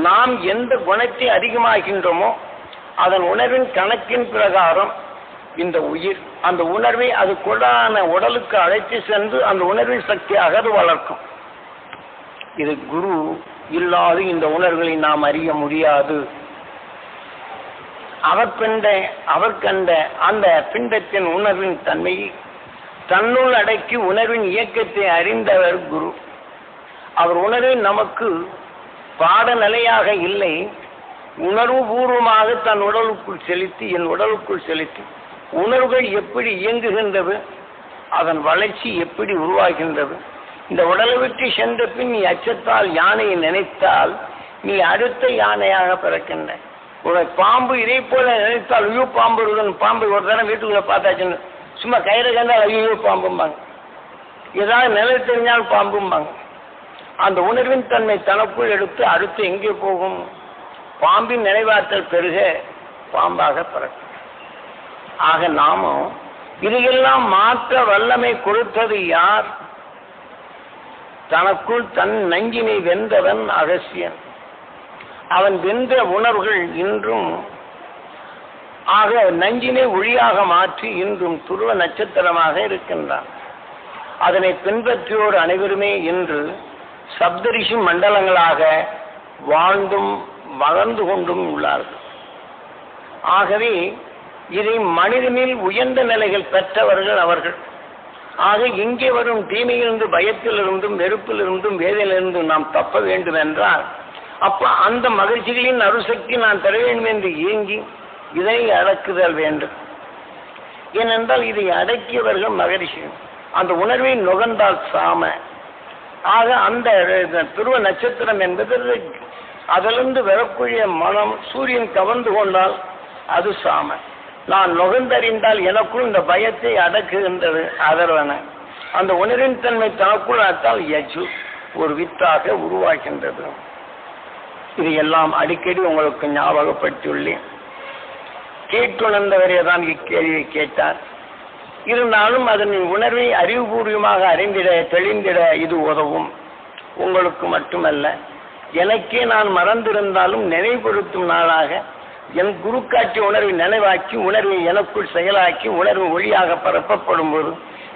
நாம் எந்த குணத்தை அதிகமாகின்றோமோ அதன் உணர்வின் கணக்கின் பிரகாரம் இந்த உயிர் அந்த உணர்வை அது கொடான உடலுக்கு அழைத்து சென்று அந்த உணர்வின் சக்தியாக அது வளர்க்கும். இது குரு இல்லாது இந்த உணர்வுகளை நாம் அறிய முடியாது. அவர் கண்ட அந்த பிண்டத்தின் உணர்வின் தன்மையை தன்னுள் அடக்கி உணர்வின் இயக்கத்தை அறிந்தவர் குரு. அவர் உணர்வை நமக்கு பாடநிலையாக இல்லை, உணர்வு பூர்வமாக தன் உடலுக்குள் செலுத்தி என் உடலுக்குள் செலுத்தி உணர்வுகள் எப்படி இயங்குகின்றது, அதன் வளர்ச்சி எப்படி உருவாகின்றது. இந்த உடலை விட்டு சென்ற பின் நீ அச்சத்தால் யானையை நினைத்தால் நீ அடுத்த யானையாக பிறக்கின்ற. ஒரு பாம்பு இதை போல நினைத்தால் ஐயோ பாம்பு இருக்குன்னு பாம்பு ஒரு தரம் வீட்டுக்குள்ள பார்த்தாச்சுன்னு சும்மா கயிறு கண்டால் ஐயோ பாம்பும்பாங்க, ஏதாவது நிலை தெரிஞ்சால் பாம்பும்பாங்க. அந்த உணர்வின் தன்மை தனக்குள் எடுத்து அடுத்து எங்கே போகும்? பாம்பின் நினைவாற்றல் பெருக பாம்பாக பிறக்கும். ஆக நாமும் இதையெல்லாம் மாற்ற வல்லமை கொடுத்தது யார்? தனக்குள் தன் நஞ்சினை வென்றவன் அகஸ்தியன். அவன் வென்ற உணர்வுகள் இன்றும் ஆக நஞ்சினை ஒளியாக மாற்றி இன்றும் துருவ நட்சத்திரமாக இருக்கின்றான். அதனை பின்பற்றியோர் அனைவருமே இன்று சப்தரிஷி மண்டலங்களாக வாழ்ந்தும் வளர்ந்து கொண்டும் உள்ளார்கள். ஆகவே இதை மனிதனில் உயர்ந்த நிலைகள் பெற்றவர்கள் அவர்கள். ஆக இங்கே வரும் தீமையிலிருந்து பயத்திலிருந்தும் வெறுப்பிலிருந்தும் வேதனையிலிருந்தும் நாம் தப்ப வேண்டும் என்றால் அப்ப அந்த மகிழ்ச்சிகளின் அருசக்தி நான் தர வேண்டும் என்று ஏங்கி இதனை அடக்குதல் வேண்டும். ஏனென்றால் இதை அடக்கியவர்கள் மகரிஷிகள். அந்த உணர்வை நுகர்ந்தால் சாம. ஆக அந்த துருவ நட்சத்திரம் என்பது அதிலிருந்து வரக்கூடிய மனம் சூரியன் கவர்ந்து கொண்டால் அது சாம. நான் நுகர்ந்தறிந்தால் எனக்குள் இந்த பயத்தை அடக்குகின்றது அதர்வன. அந்த உணர்வின் தன்மை தனக்குள் அத்தால் யஜு ஒரு வித்தாக உருவாகின்றது. இதையெல்லாம் அடிக்கடி உங்களுக்கு ஞாபகப்படுத்தியுள்ளேன். கேட்டுணர்ந்தவரே தான் இக்கேள்வியை கேட்டார். இருந்தாலும் அதன் உணர்வை அறிவுபூர்வமாக அறிந்திட தெளிந்திட இது உதவும். உங்களுக்கு மட்டுமல்ல, எனக்கே நான் மறந்திருந்தாலும் நினைவுபடுத்தும் நாளாக என் குரு காட்சி உணர்வை நினைவாக்கி உணர்வை எனக்குள் செயலாக்கி உணர்வு ஒளியாக பரப்பப்படும் போது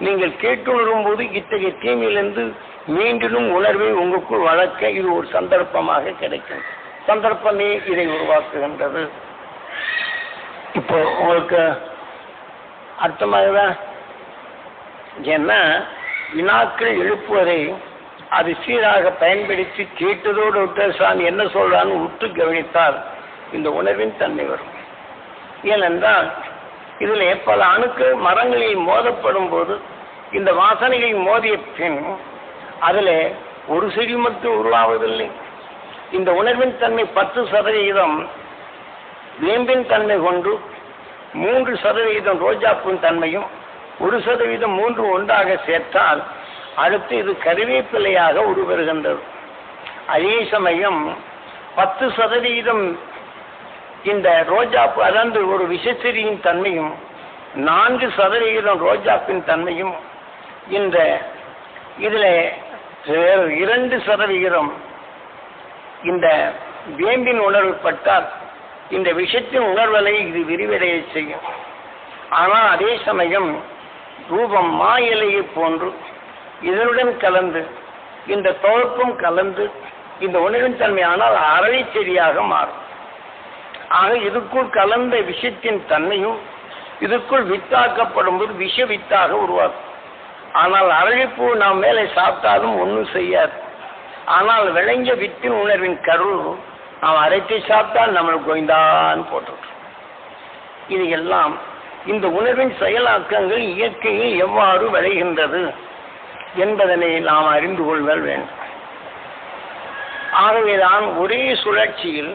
நீங்கள் கேட்டுணரும் போது இத்தகைய தீமையிலிருந்து மீண்டும் உணர்வை உங்களுக்குள் வளர்க்க இது ஒரு சந்தர்ப்பமாக கிடைக்கும். சந்தர்ப்பமே இதை உருவாக்குகின்றது. இப்போ உங்களுக்கு அர்த்தமாகதான். ஏன்னா வினாக்கள் எழுப்புவதை அது சீராக பயன்படுத்தி கேட்டதோடு சாமி என்ன சொல்றான்னு உற்று கவனித்தால் இந்த உணர்வின் தன்மை வரும். ஏனென்றால் இதில் பல அணுக்கள் மரங்களில் மோதப்படும் போது இந்த வாசனைகளில் மோதிய பின் அதில் ஒரு செடி மட்டும் உருவாவதில்லை. இந்த உணர்வின் தன்மை 10% வேம்பின் தன்மை கொண்டு 3% ரோஜாப்பின் தன்மையும் 1% 3 ஒன்றாக சேர்த்தால் அடுத்து இது கருவேப்பிலையாக உருவருகின்றது. அதே சமயம் 10% இந்த ரோஜாப்பு அதாவது ஒரு விஷச்செடியின் தன்மையும் 4% ரோஜாப்பின் தன்மையும் இந்த இதில் 2% இந்த வேம்பின் உணர்வு பட்டால் இந்த விஷத்தின் உணர்வலை இது விரிவடைய செய்யும். ஆனால் அதே சமயம் ரூபம் மா இலையை போன்று இதனுடன் கலந்து இந்த தொகுப்பும் கலந்து இந்த உணர்வின் தன்மை ஆனால் அரளி செடியாக மாறும். ஆக இதுக்குள் கலந்த விஷத்தின் தன்மையும் இதுக்குள் வித்தாக்கப்படும் போது விஷ வித்தாக உருவாக்கும். ஆனால் அரளிப்பூ நாம் மேலே சாப்பிட்டாலும் ஒன்றும் செய்யாது. ஆனால் விளைஞ்ச வித்தின் உணர்வின் கரு நாம் அரைத்து சாப்பிட்டால் நம்மளுக்கு கோய்ந்தான் போட்டுரும். இது எல்லாம் இந்த உணர்வின் செயலாக்கங்கள் இயற்கையில் எவ்வாறு விளைகின்றது என்பதனை நாம் அறிந்து கொள்வல் வேண்டும். ஆகவேதான் ஒரே சுழற்சியில்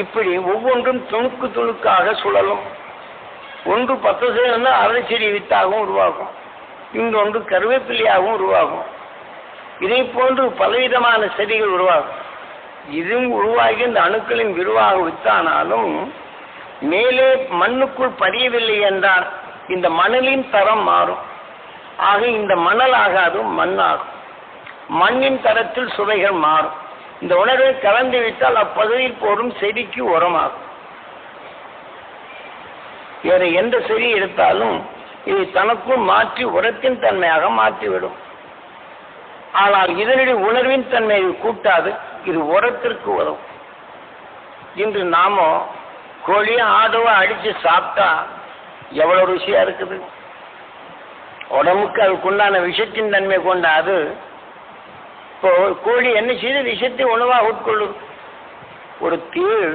இப்படி ஒவ்வொன்றும் துணுக்கு துணுக்காக சுழலும். ஒன்று 10% அரளிச்செடி வித்தாகவும் உருவாகும், இன்னொன்று கருவேப்பிலையாகவும் உருவாகும். இதை போன்று பலவிதமான செடிகள் உருவாகும். இதுவும் உருவாகி இந்த அணுக்களின் விரிவாக வித்தானாலும் மேலே மண்ணுக்குள் பதியவில்லை என்றால் இந்த மணலின் தரம் மாறும். ஆக இந்த மணல் ஆகாது மண்ணாகும். மண்ணின் தரத்தில் சுவைகள் மாறும். இந்த உணர்வை கலந்து விட்டால் அப்பகுதியில் போடும் செடிக்கு உரமாகும். வேற எந்த செடி எடுத்தாலும் இதை தனக்கும் மாற்றி உரத்தின் தன்மையாக மாற்றிவிடும். ஆனால் இதனுடைய உணர்வின் தன்மையை கூட்டாது, இது உரத்திற்கு உதவும். இன்று நாம கோழியோ ஆடவோ அடிச்சு சாப்பிட்டா எவ்வளவு ருசியா இருக்குது. உடம்புக்கு அதுக்குண்டான விஷத்தின் தன்மை கொண்ட அது இப்போ கோழி என்ன செய்து விஷத்தை உணவாக உட்கொள்ளும். ஒரு தீழ்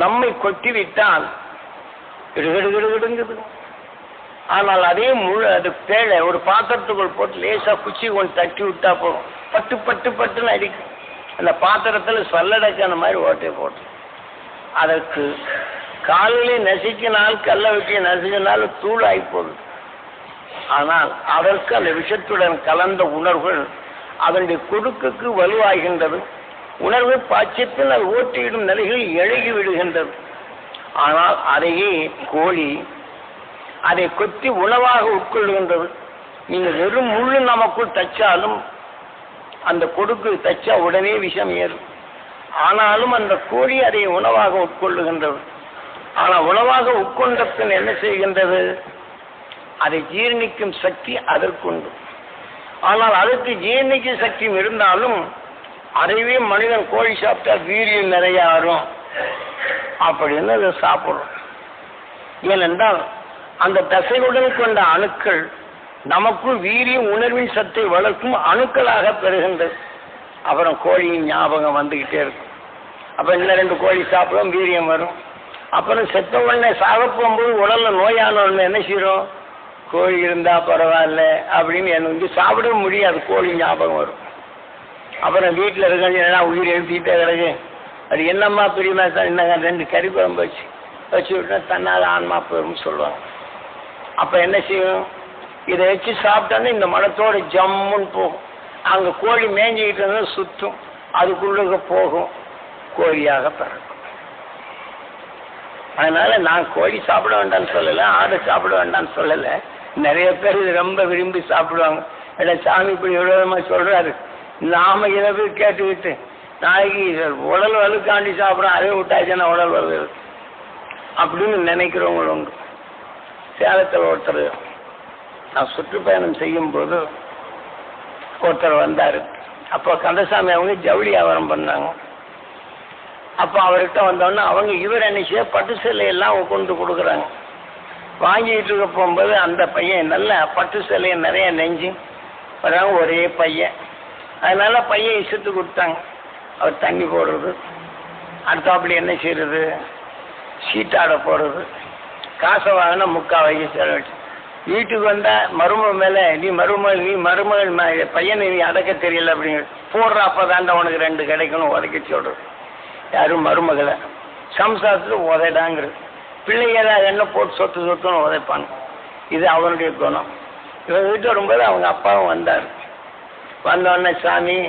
நம்மை கொட்டி விட்டால் கிடுகிடுகிடுங்குது. ஆனால் அதே முழு அது பேழை ஒரு பாத்திரத்துக்குள் போட்டு லேசா குச்சி கொண்டு தட்டி விட்டா போகும், பட்டு பட்டு பட்டுன்னு அடிக்கும். அந்த பாத்திரத்துல சல்லடைக்கான மாதிரி ஓட்டை போட்டு அதற்கு காலிலே நசுக்கினால் கல்ல வெட்டிய நசுக்கினால் தூள் ஆகி போகுது. ஆனால் அதற்கு அந்த விஷத்துடன் கலந்த உணர்வுகள் அதனுடைய கொடுக்குக்கு வலுவாகின்றது. உணர்வு பாய்ச்சத்தில் அது ஓட்டியிடும் நிலைகள் எழுகி விடுகின்றது. ஆனால் அதையே கோழி அதை கொத்தி உணவாக உட்கொள்கின்றது. நீங்கள் வெறும் முள்ளு நமக்குள் தச்சாலும் அந்த கொடுக்கு தச்சா உடனே விஷம் ஏறும். ஆனாலும் அந்த கோழி அதை உணவாக உட்கொள்ளுகின்றது. ஆனால் உணவாக உட்கொண்ட பின் என்ன செய்கின்றது? அதை ஜீரணிக்கும் சக்தி அதற்குண்டு. ஆனால் அதற்கு ஜீரணிக்க சக்தியும் இருந்தாலும் அதைவே மனிதன் கோழி சாப்பிட்டா வீரியம் நிறைய ஆறும் அப்படின்னு அதை சாப்பிடும். ஏனென்றால் அந்த தசையுடன் கொண்ட அணுக்கள் நமக்குள் வீரியம் உணர்வின் சத்தை வளர்க்கும் அணுக்களாக பெறுகின்றது. அப்புறம் கோழியின் ஞாபகம் வந்துகிட்டே இருக்கும். அப்ப இன்னும் 2 கோழி சாப்பிடும், வீரியம் வரும். அப்புறம் செத்த உடனே சாக போகும்போது உடல்ல நோயான உடனே என்ன செய்யறோம்? கோழி இருந்தா பரவாயில்ல அப்படின்னு எனக்கு சாப்பிட முடியாது, கோழி ஞாபகம் வரும். அப்புறம் வீட்டில் இருக்க உயிர் எழுப்பிட்டே கிடக்கு. அது என்னம்மா பெரியமா தான் என்னங்க 2 கறி குழம்பு வச்சு விட்டா தன்னால் ஆன்மா போயிடும் சொல்லுவாங்க. அப்ப என்ன செய்யும்? இதை வச்சு சாப்பிட்டாலே இந்த மனத்தோட ஜம்முன்னு போகும். அங்க கோழி மேய்ஞ்சிக்கிட்டு இருந்தா சுற்றும், அதுக்குள்ள போகும், கோழியாக பிறக்கும். அதனால நான் கோழி சாப்பிட வேண்டாம்னு சொல்லலை, ஆடை சாப்பிட வேண்டாம்னு சொல்லலை. நிறைய பேர் இது ரொம்ப விரும்பி சாப்பிடுவாங்க. இல்லை சாமி இப்படி விரோதமா சொல்றாரு, நாம இதை போய் கேட்டுக்கிட்டு நாளைக்கு உடல் வலுக்காண்டி சாப்பிட்றோம், அதை விட்டாச்சுன்னா உடல் வலு அப்படின்னு நினைக்கிறவங்களும் உண்டு. சேலத்தில் ஒருத்தர் நான் சுற்றுப்பயணம் செய்யும் போது ஒருத்தர் வந்தார். அப்போ கந்தசாமி அவங்க ஜவுளி வியாபாரம் பண்ணாங்க. அப்போ அவர்கிட்ட வந்தோன்னா அவங்க இவர் என்ன பட்டு சேலையெல்லாம் கொண்டு கொடுக்குறாங்க. வாங்கிட்டு இருக்க போகும்போது அந்த பையன் நல்ல பட்டு சேலையை நிறைய நெஞ்சு வராங்க, ஒரே பையன். அதனால பையன் இசத்து கொடுத்தாங்க. அவர் தண்ணி போடுறது, அடுத்தாப்புல என்ன செய்யறது, சீட்டாட போடுறது, காசை வாங்கினா 3/4 வயசு செலவிட்டு வீட்டுக்கு வந்தா மருமக மேல நீ மருமகள் பையனை நீ அடக்க தெரியல அப்படிங்கிற போடுற. அப்பதாண்டா உனக்கு 2 கிடைக்கணும் உதைக்க சொல்றது. யாரும் மருமகளை சம்சாரத்துல உதைடாங்கிறது. பிள்ளைங்க என்ன போட்டு சொத்துன்னு உதைப்பாங்க. இது அவனுடைய குணம். இவன் வீட்டு வரும்போது அவங்க அப்பாவும் வந்தார். வந்தோடனே சாமி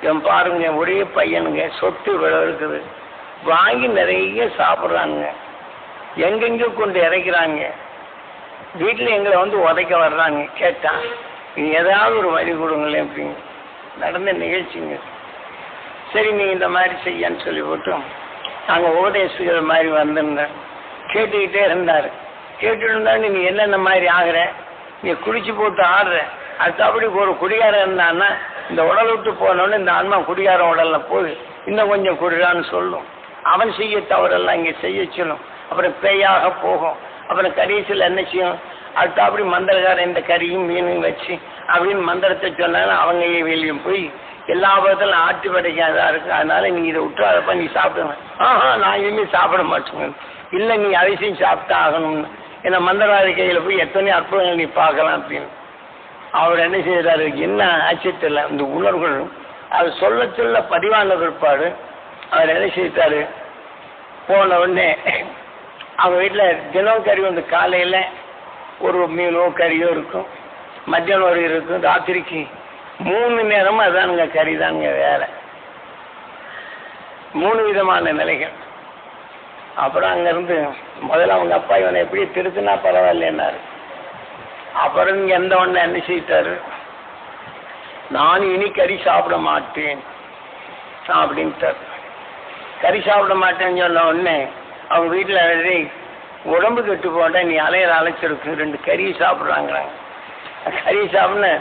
இவன் பாருங்க ஒரே பையனுங்க, சொத்து இவ்வளவு இருக்குது, வாங்கி நிறைய சாப்பிட்றானுங்க, எங்கெங்க கொண்டு இறைக்கிறாங்க, வீட்டில் எங்களை வந்து உதைக்க வர்றாங்க. கேட்டான் நீ ஏதாவது ஒரு வழி கொடுங்களேன் அப்படின்னு. நடந்த நிகழ்ச்சிங்க. சரி நீ இந்த மாதிரி செய்யான்னு சொல்லி போட்டோம். நாங்கள் உபதேசிக்கிற மாதிரி வந்திருந்தேன். கேட்டுக்கிட்டே இருந்தார். கேட்டுட்டு இருந்தாரு நீ என்னென்ன மாதிரி ஆகுற, நீ குடிச்சு போட்டு ஆடுற, அடுத்து அப்படி ஒரு குடிகாரம் இருந்தான்னா இந்த உடல் விட்டு போனோன்னு இந்த ஆன்மா குடிகாரம் உடல்ல போய் இன்னும் கொஞ்சம் குடிறான்னு சொல்லும். அவன் செய்ய தவறெல்லாம் இங்கே செய்ய சொல்லும். அப்புறம் பேயாக போகும். அப்புறம் கடைசியில் என்ன செய்யும்? அடுத்து அப்படி மந்திரக்காரன் இந்த கறியும் மீனும் வச்சு அப்படின்னு மந்திரத்தை சொன்னாலும் அவங்க வெளியும் போய் எல்லா பக்கத்திலும் ஆட்டி படைக்காதா இருக்கு. அதனால நீ இதை விட்டுறாதப்ப நீ சாப்பிடுங்க. நான் இனிமேல் சாப்பிட மாட்டேங்க. இல்லை நீ அரிசியும் சாப்பிட்டா ஆகணும்னு. ஏன்னா மந்திரவாதி கையில் போய் எத்தனை அற்புதங்கள் நீ பார்க்கலாம் அப்படின்னு. அவர் என்ன செய்யறாரு? என்ன ஆச்சரியத்தில் இந்த உணர்வுகள் அது சொல்ல சொல்ல பதிவான பிற்பாடு அவர் என்ன செய்தாரு? போன உடனே அவங்க வீட்டில் தினம் கறி வந்து காலையில் ஒரு மீனோ கறியோ இருக்கும், மத்தியானம் ஒரு இருக்கும், ராத்திரிக்கு 3 நேரமும் அதானுங்க கறி தானுங்க வேலை. 3 விதமான நிலைகள். அப்புறம் அங்கேருந்து முதல்ல அவங்க அப்பா இவனை எப்படி திருத்தினா பரவாயில்லன்னாரு. அப்புறம் இங்கே எந்த ஒன்று என்ன செய்தாரு? நான் இனி கறி சாப்பிட மாட்டேன் அப்படின்ட்டார். கறி சாப்பிட மாட்டேன்னு சொன்ன உடனே அவங்க வீட்டில் எழுதி உடம்பு கெட்டு போட்ட நீ அலைச்சிருக்கு 2 கறி சாப்பிட்றாங்கிறாங்க. கறி சாப்பிட்னு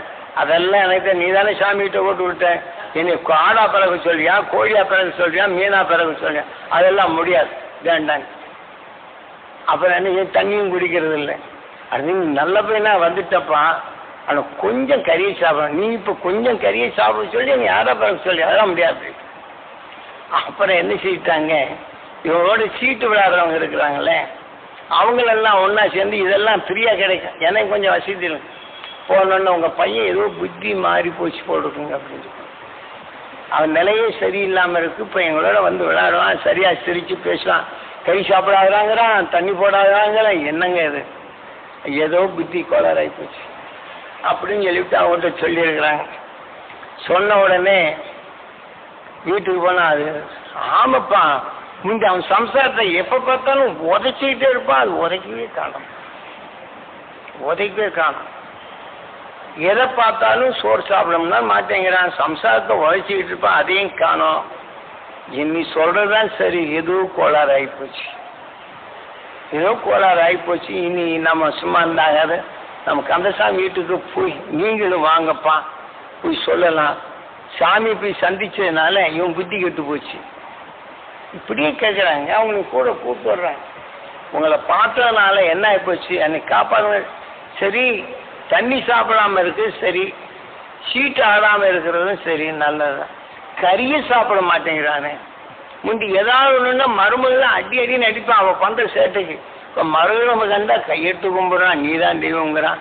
அதெல்லாம் எனக்கு நீ தானே சாமிகிட்ட போட்டு விட்டேன், என்னை ஆடா பிறகு சொல்றியா, கோழியா பிறகு சொல்றியா, மீனா பிறகு சொல்றியா, அதெல்லாம் முடியாது வேண்டாங்க. அப்புறம் என்ன தண்ணியும் குடிக்கிறது இல்லை. அது நல்ல பையனா வந்துட்டப்பா, ஆனால் கொஞ்சம் கறியை சாப்பிட, நீ இப்போ கொஞ்சம் கறியை சாப்பிட சொல்லி நீ ஆடா பிறகு சொல்லி அதெல்லாம் முடியாது. அப்புறம் என்ன செய்யிட்டாங்க, இவங்களோட சீட்டு விளையாடுறவங்க இருக்கிறாங்களே அவங்களெல்லாம் ஒன்றா சேர்ந்து இதெல்லாம் ஃப்ரீயாக கிடைக்கும், எனக்கு கொஞ்சம் வசதி போனோன்னு உங்கள் பையன் ஏதோ புத்தி மாறி போச்சு போடுக்குங்க அப்படின்னு. அவன் நிலையே சரியில்லாமல் இருக்குது, இப்போ எங்களோட வந்து விளையாடுவான், சரியாக சிரித்து பேசுவான், கறி சாப்பிடாதாங்கிறான், தண்ணி போடாதாங்கிறான், என்னங்க இது ஏதோ புத்தி கோளாறாகி போச்சு அப்படின்னு சொல்லிவிட்டு அவங்கள்ட்ட சொல்லியிருக்கிறாங்க. சொன்ன உடனே வீட்டுக்கு போனால் அது ஆமாப்பா முந்தி அவன் சம்சாரத்தை எப்போ பார்த்தாலும் உதைச்சிக்கிட்டே இருப்பான், அது உதைக்கவே காணும். எதை பார்த்தாலும் சோறு சாப்பிடணும்னா மாட்டேங்கிறான், சம்சாரத்தை உழைச்சிக்கிட்டு இருப்பான், அதையும் காணோம். நீ சொல்றதுதான் சரி, ஏதோ கோளாறு ஆகிப்போச்சு, இனி நம்ம சும்மா இருந்தாகாது, நம்ம கந்தசாமி வீட்டுக்கு போய் நீங்களும் வாங்கப்பா போய் சொல்லலாம், சாமி போய் சந்திச்சதுனால இவன் புத்தி கெட்டு போச்சு இப்படியே கேட்குறாங்க. அவங்களுக்கு கூட கூப்பிட்டு வர்றாங்க, உங்களை பார்த்ததுனால என்ன ஆகிப்போச்சு, அன்னைக்கு காப்பாடுங்க. சரி, தண்ணி சாப்பிடாம இருக்கு சரி, சீட்டு ஆடாமல் இருக்கிறதும் சரி, நல்லதுதான். கறியை சாப்பிட மாட்டேங்கிறானே, முந்தி ஏதாவது ஒன்றுன்னா மருமகள் அடி நடிப்பான் அவள் பண்ணுற சேட்டைக்கு. இப்போ மருமக கண்டா கையெட்டு கும்பிட்றான், நீ தான் தெய்வங்கிறான்.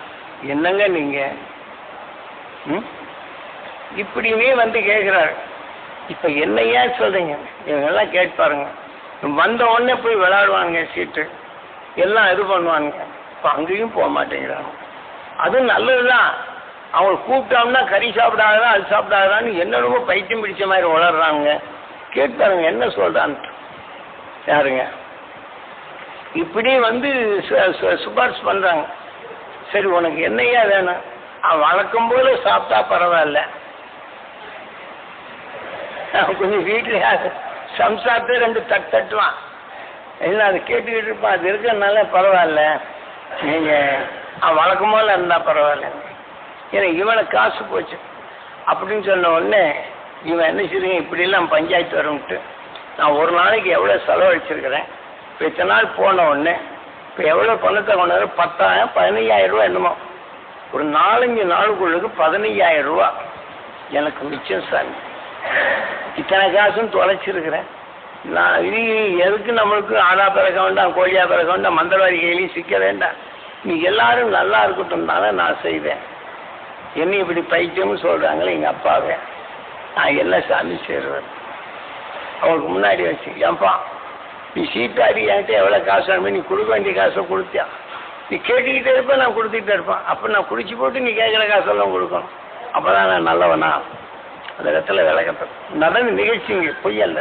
என்னங்க நீங்கள் இப்படியுமே வந்து கேட்குறாரு. இப்போ என்னையா சொல்கிறீங்க, இவங்கெல்லாம் கேட்பாருங்க. வந்த உடனே போய் விளையாடுவாங்க, சீட்டு எல்லாம் இது பண்ணுவானுங்க. இப்போ அங்கேயும் போக மாட்டேங்கிறாங்க. அதுவும் நல்லது தான், அவங்க கூப்பிட்டோம்னா கறி சாப்பிடாதான் அது சாப்பிடாதான்னு என்னென்னமோ பைத்தியம் பிடிச்ச மாதிரி வளர்றாங்க. கேட்பாருங்க என்ன சொல்கிறான்ட்டு. யாருங்க இப்படி வந்து சிபாரிசு பண்ணுறாங்க. சரி உனக்கு என்னையா வேணும், அவன் வழக்கம் போல சாப்பிட்டா பரவாயில்ல, கொஞ்சம் வீட்டில் சம்சாரத்தை 2 தட்டுவான், இல்லை அதை கேட்டுக்கிட்டு இருப்பான், அது இருக்கிறதுனால பரவாயில்ல, நீங்கள் அவன் வழக்கம் போல இருந்தால் பரவாயில்ல, ஏன்னா இவனை காசு போச்சு அப்படின்னு சொன்ன உடனே இவன் என்ன செய்யுங்க, இப்படிலாம் பஞ்சாயத்து வரும்ட்டு நான் ஒரு நாளைக்கு எவ்வளோ செலவழிச்சிருக்கிறேன், இப்போ இத்தனை நாள் போன உடனே இப்போ எவ்வளோ பணத்தை கொண்டாரு, 10,000 15,000 ரூபா என்னமோ, ஒரு 4-5 நாளுக்குள்ளுக்கு 15,000 ரூபா எனக்கு மிச்சம் சாமி. இத்தனை காசும் தொலைச்சிருக்கிறேன் நான். இது எதுக்கு நம்மளுக்கு ஆடா பிறக்க வேண்டாம், கோழியா பிறக்க வேண்டாம், மந்திரவாதி கையிலையும் சிக்க வேண்டாம், நீ எல்லாரும் நல்லா இருக்கட்டும் தானே நான் செய்வேன். என்ன இப்படி பைத்தியம்னு சொல்கிறாங்களே எங்கள் அப்பாவே, நான் என்ன சாமி சேருவேன். அவங்களுக்கு முன்னாடி வச்சு, ஏன்பா நீ சீட்டாடி என்கிட்ட எவ்வளோ காசு அனுப்பி, நீ கொடுக்க வேண்டிய காசை கொடுத்தியா, நீ கேட்டுக்கிட்டே இருப்பேன், நான் கொடுத்துக்கிட்டே இருப்பேன், அப்போ நான் குடிச்சு போட்டு நீ கேட்குற காசெல்லாம் கொடுக்கணும், அப்போ தான் நான் நல்லவனா. அந்த இடத்துல விளக்கத்தை நடந்த நிகழ்ச்சிங்க பொய் அல்ல,